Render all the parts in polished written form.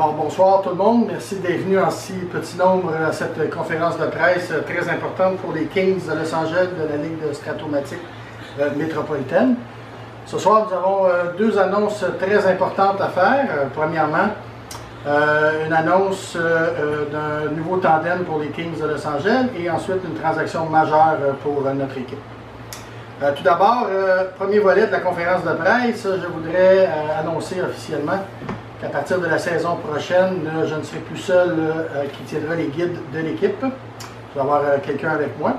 Alors bonsoir tout le monde, merci d'être venu en si petit nombre à cette conférence de presse très importante pour les Kings de Los Angeles de la Ligue de Stratomatic métropolitaine. Ce soir, nous avons deux annonces très importantes à faire. Premièrement, une annonce d'un nouveau tandem pour les Kings de Los Angeles et ensuite une transaction majeure pour notre équipe. Tout d'abord, premier volet de la conférence de presse, je voudrais annoncer officiellement qu'à partir de la saison prochaine, je ne serai plus seul qui tiendra les guides de l'équipe. Je vais avoir quelqu'un avec moi.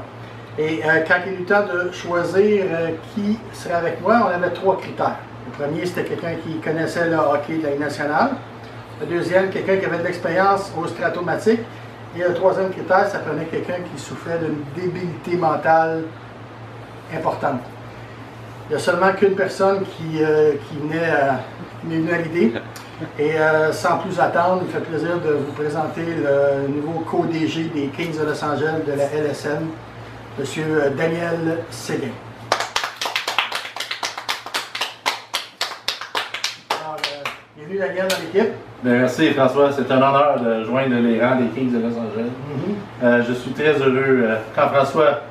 Et quand il y a eu le temps de choisir qui serait avec moi, on avait trois critères. Le premier, c'était quelqu'un qui connaissait le hockey de la Ligue nationale. Le deuxième, quelqu'un qui avait de l'expérience au Stratomatic. Et le troisième critère, ça prenait quelqu'un qui souffrait d'une débilité mentale importante. Il n'y a seulement qu'une personne qui venait à l'idée. Et sans plus attendre, il me fait plaisir de vous présenter le nouveau co-DG des Kings de Los Angeles de la LSN, M. Daniel Séguin. Alors, bienvenue Daniel dans l'équipe. Merci François, c'est un honneur de joindre les rangs des Kings de Los Angeles. Je suis très heureux. Quand François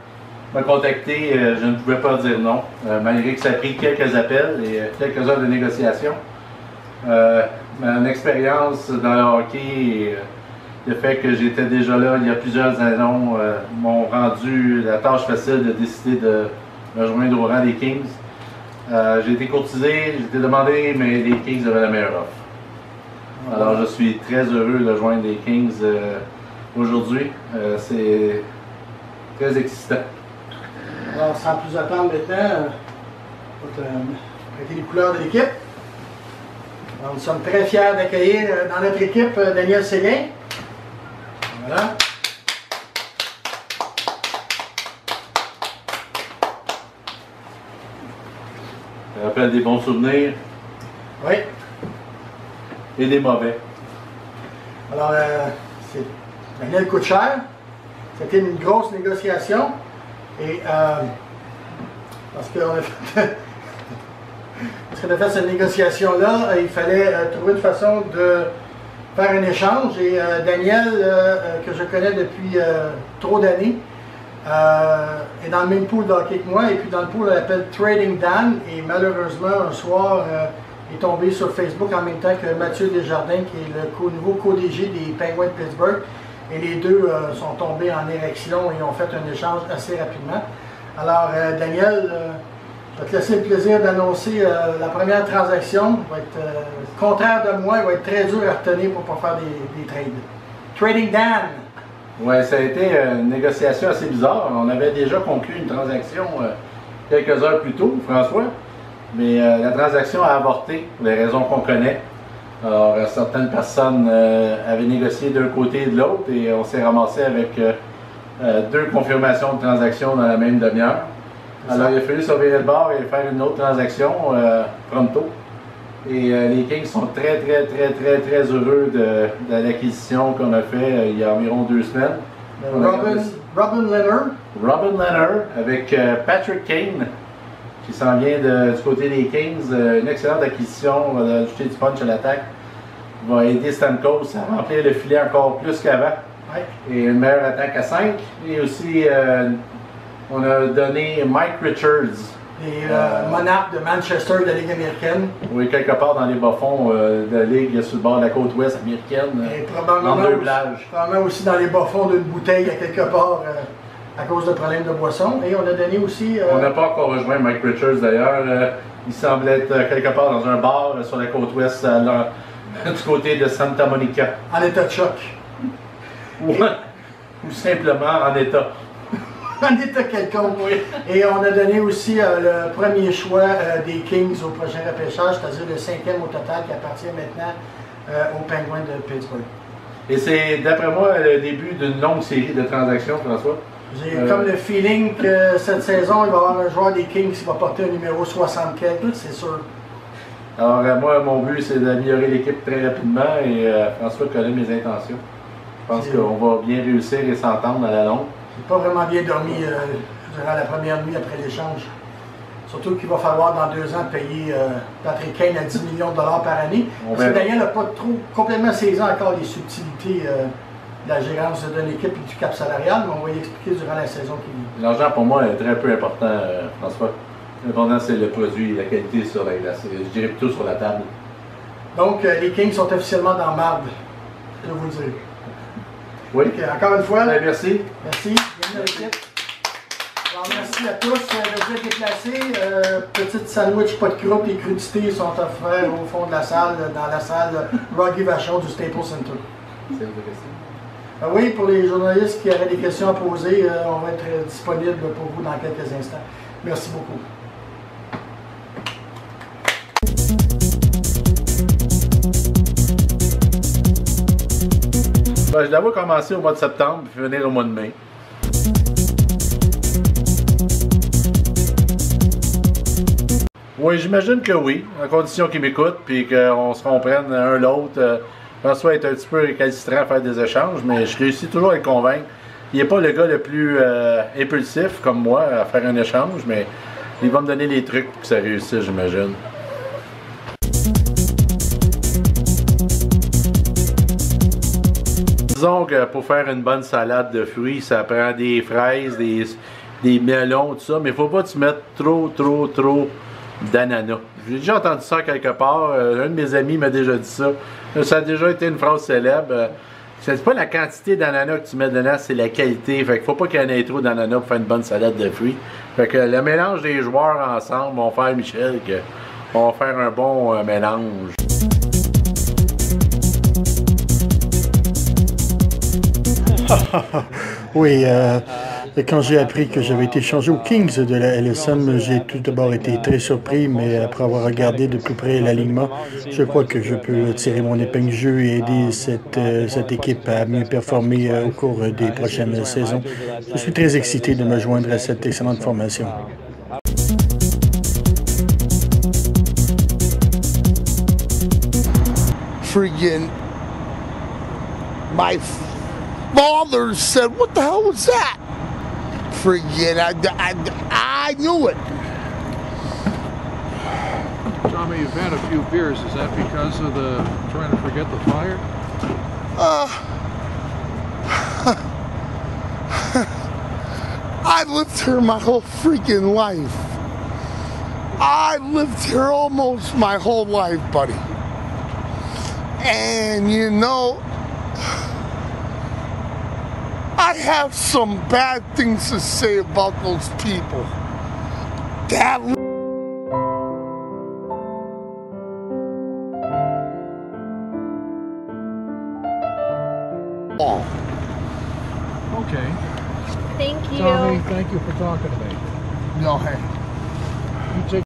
m'a contacté, je ne pouvais pas dire non, malgré que ça a pris quelques appels et quelques heures de négociation. Mon expérience dans le hockey et le fait que j'étais déjà là il y a plusieurs années m'ont rendu la tâche facile de décider de me rejoindre au rang des Kings. J'ai été courtisé, j'ai été demandé, mais les Kings avaient la meilleure offre. Alors je suis très heureux de joindre les Kings aujourd'hui. C'est très excitant. Alors sans plus attendre maintenant, on va prêter les couleurs de l'équipe. Alors, nous sommes très fiers d'accueillir dans notre équipe Daniel Séguin. Voilà. Ça rappelle des bons souvenirs. Oui. Et des mauvais. Alors, Daniel coûte cher. C'était une grosse négociation. Et parce qu'on a fait. Parce qu'on a fait cette négociation-là, il fallait trouver une façon de faire un échange. Et Daniel, que je connais depuis trop d'années, est dans le même pool de hockey que moi. Et puis dans le pool, on l'appelle Trading Dan. Et malheureusement, un soir, il est tombé sur Facebook en même temps que Mathieu Desjardins, qui est le nouveau co-DG des Penguins de Pittsburgh. Et les deux sont tombés en érection et ont fait un échange assez rapidement. Alors, Daniel, je vais te laisser le plaisir d'annoncer la première transaction. Il va être, contraire de moi, il va être très dur à retenir pour ne pas faire des trades. Trading Dan! Oui, ça a été une négociation assez bizarre. On avait déjà conclu une transaction quelques heures plus tôt, François, mais la transaction a avorté pour les raisons qu'on connaît. Alors, certaines personnes avaient négocié d'un côté et de l'autre et on s'est ramassé avec deux confirmations de transaction dans la même demi-heure. Alors, il a fallu sauver le bord et faire une autre transaction pronto. Et les Kings sont très heureux de l'acquisition qu'on a fait il y a environ 2 semaines. Robin Lehner. Robin Lehner avec Patrick Kane qui s'en vient du côté des Kings. Une excellente acquisition, va ajouter du punch à l'attaque. Va aider Stamkos à remplir le filet encore plus qu'avant. Ouais. Et une meilleure attaque à 5. Et aussi, on a donné Mike Richards. Les monarques de Manchester de la Ligue américaine. Oui, quelque part dans les bas-fonds de la Ligue, sur le bord de la côte ouest américaine. Et probablement, dans deux plages. Probablement aussi dans les bas-fonds d'une bouteille à quelque part à cause de problèmes de boisson. Et on a donné aussi... On n'a pas encore rejoint Mike Richards d'ailleurs. Il semble être quelque part dans un bar sur la côte ouest du côté de Santa Monica. En état de choc. Ou simplement en état. En état quelconque, oui. Et on a donné aussi le premier choix des Kings au prochain repêchage, c'est-à-dire le 5e au total qui appartient maintenant aux Penguins de Pittsburgh. Et c'est, d'après moi, le début d'une longue série de transactions, François. J'ai comme le feeling que cette saison, il va y avoir un joueur des Kings qui va porter un numéro 60 quelques, c'est sûr. Alors, moi, mon but, c'est d'améliorer l'équipe très rapidement et François connaît mes intentions. Je pense qu'on va bien réussir et s'entendre à la longue. J'ai pas vraiment bien dormi durant la première nuit après l'échange. Surtout qu'il va falloir dans 2 ans payer Patrick Kane à 10 millions de dollars par année. Parce que Daniel n'a pas trop complètement saisi encore les subtilités de la gérance d'une équipe et du cap salarial, mais on va y expliquer durant la saison qui vient. L'argent pour moi est très peu important, François. L'important c'est le produit, la qualité sur la glace. Je dirais plutôt sur la table. Donc les Kings sont officiellement dans marde, je dois vous le dire. Oui. Donc, encore une fois. Merci. Merci. Bienvenue à l'équipe. Alors, merci à tous de vous être déplacés. Petite sandwich, pas de croûte et crudités sont offerts au fond de la salle, dans la salle Rocky Vachon du Staples Center. C'est une question. Oui, pour les journalistes qui auraient des questions à poser, on va être disponible pour vous dans quelques instants. Merci beaucoup. Ben, je la vois commencer au mois de septembre et finir au mois de mai. Oui, j'imagine que oui, à condition qu'ils m'écoutent et qu'on se comprenne un l'autre. François est un petit peu récalcitrant à faire des échanges, mais je réussis toujours à le convaincre. Il n'est pas le gars le plus impulsif comme moi à faire un échange, mais il va me donner les trucs pour que ça réussisse, j'imagine. Disons que pour faire une bonne salade de fruits, ça prend des fraises, des melons, tout ça, mais il ne faut pas que tu mettes trop d'ananas. J'ai déjà entendu ça quelque part, un de mes amis m'a déjà dit ça. Ça a déjà été une phrase célèbre. C'est pas la quantité d'ananas que tu mets dedans, c'est la qualité. Fait qu'il faut pas qu'il y en ait trop d'ananas pour faire une bonne salade de fruits. Fait que le mélange des joueurs ensemble vont faire, Michel, on va faire un bon mélange. Oui, quand j'ai appris que j'avais été changé aux Kings de la LSM, j'ai tout d'abord été très surpris, mais après avoir regardé de plus près l'alignement, je crois que je peux tirer mon épingle du jeu et aider cette équipe à mieux performer au cours des prochaines saisons. Je suis très excité de me joindre à cette excellente formation. Friggin' my father said, "What the hell was that?" Friggin', I knew it. Tommy, you've had a few beers. Is that because of the trying to forget the fire? I lived here my whole freaking life. I lived here almost my whole life, buddy. And you know, I have some bad things to say about those people. That Okay. Thank you. Tommy, thank you for talking to me. no, hey. You take